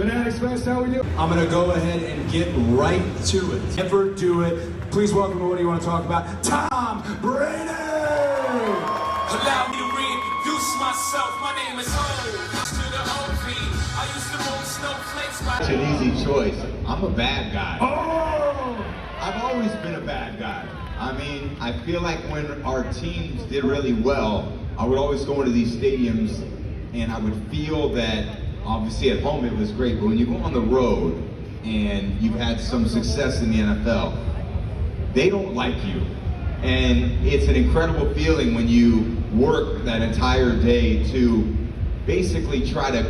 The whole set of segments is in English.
Fanatics Fest, how we do? I'm going to go ahead and get right to it. Never do it. Please welcome, what do you want to talk about? Tom Brady! Allow me to reintroduce myself. My name is Ho. To the OP. I used to roll snowflakes by. It's an easy choice. I'm a bad guy. Oh! I've always been a bad guy. I mean, I feel like when our teams did really well, I would always go into these stadiums and I would feel that, obviously at home it was great, but when you go on the road and you've had some success in the NFL, they don't like you. And it's an incredible feeling when you work that entire day to basically try to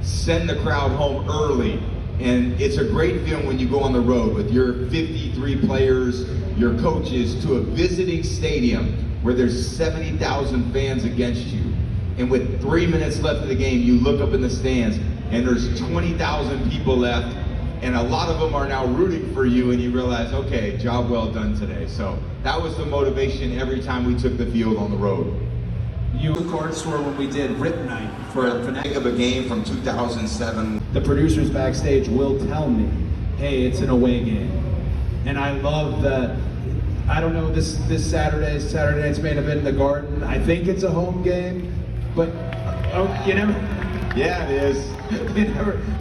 send the crowd home early. And it's a great feeling when you go on the road with your 53 players, your coaches, to a visiting stadium where there's 70,000 fans against you. And with 3 minutes left of the game, you look up in the stands and there's 20,000 people left, and a lot of them are now rooting for you, and you realize, okay, job well done today. So that was the motivation every time we took the field on the road. You, of course, were when we did Rip Night for Fanatics. Think of a game from 2007. The producers backstage will tell me, hey, it's an away game. And I love that, I don't know, this Saturday night's main event in the Garden. I think it's a home game, but you never. Yeah, it is.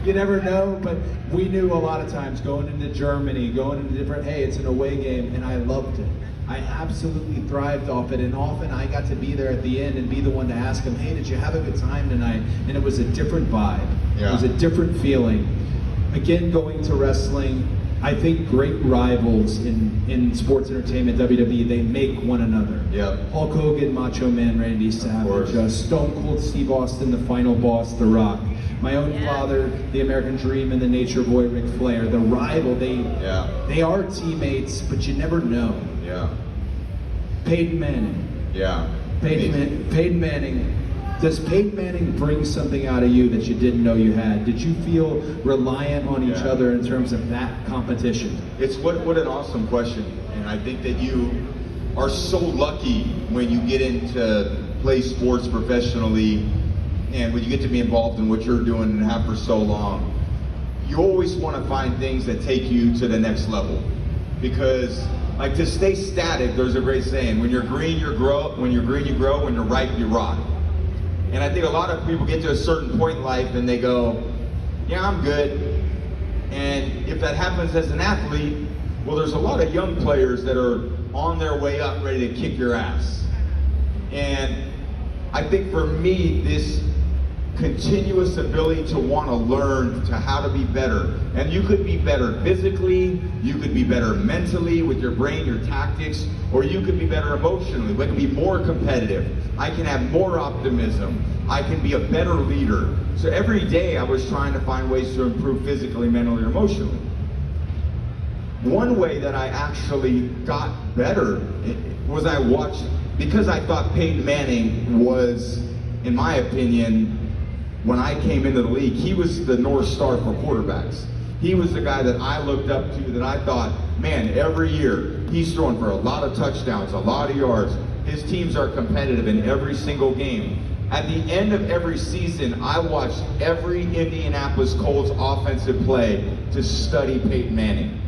you never know, but we knew a lot of times going into Germany, going into different, hey, it's an away game, and I loved it. I absolutely thrived off it, and often I got to be there at the end and be the one to ask them, hey, did you have a good time tonight? And it was a different vibe. Yeah. It was a different feeling. Again, going to wrestling, I think great rivals in sports entertainment, WWE, they make one another. Yep. Hulk Hogan, Macho Man, Randy Savage, Stone Cold Steve Austin, the final boss, The Rock. My own father, the American Dream, and the Nature Boy, Ric Flair. The rival, they are teammates, but you never know. Yeah. Peyton Manning. Yeah. Peyton Manning. Does Peyton Manning bring something out of you that you didn't know you had? Did you feel reliant on each other in terms of that competition? It's what an awesome question. And I think that you are so lucky when you get into play sports professionally and when you get to be involved in what you're doing and have for so long. You always want to find things that take you to the next level. Because like to stay static, there's a great saying, when you're green, you grow, when you're green, you grow, when you're ripe, you rot. And I think a lot of people get to a certain point in life and they go, yeah, I'm good. And if that happens as an athlete, well, there's a lot of young players that are on their way up, ready to kick your ass. And I think for me, this continuous ability to want to learn to how to be better. And you could be better physically, you could be better mentally with your brain, your tactics, or you could be better emotionally. We can be more competitive. I can have more optimism. I can be a better leader. So every day I was trying to find ways to improve physically, mentally, or emotionally. One way that I actually got better was I watched, because I thought Peyton Manning was, in my opinion, when I came into the league, he was the North Star for quarterbacks. He was the guy that I looked up to, that I thought, man, every year he's throwing for a lot of touchdowns, a lot of yards. His teams are competitive in every single game. At the end of every season, I watched every Indianapolis Colts offensive play to study Peyton Manning.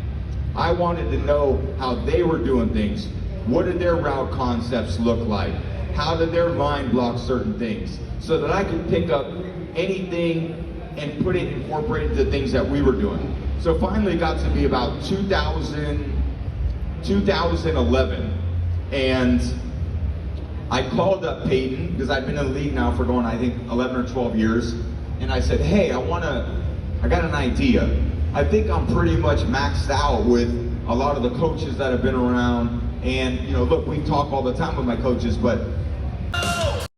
I wanted to know how they were doing things. What did their route concepts look like? How did their line block certain things? So that I could pick up anything and put it, incorporate into the things that we were doing. So finally it got to be about 2011, and I called up Peyton, because I've been in the league now for going, I think, 11 or 12 years, and I said, hey, I got an idea. I think I'm pretty much maxed out with a lot of the coaches that have been around, and look, we talk all the time with my coaches, but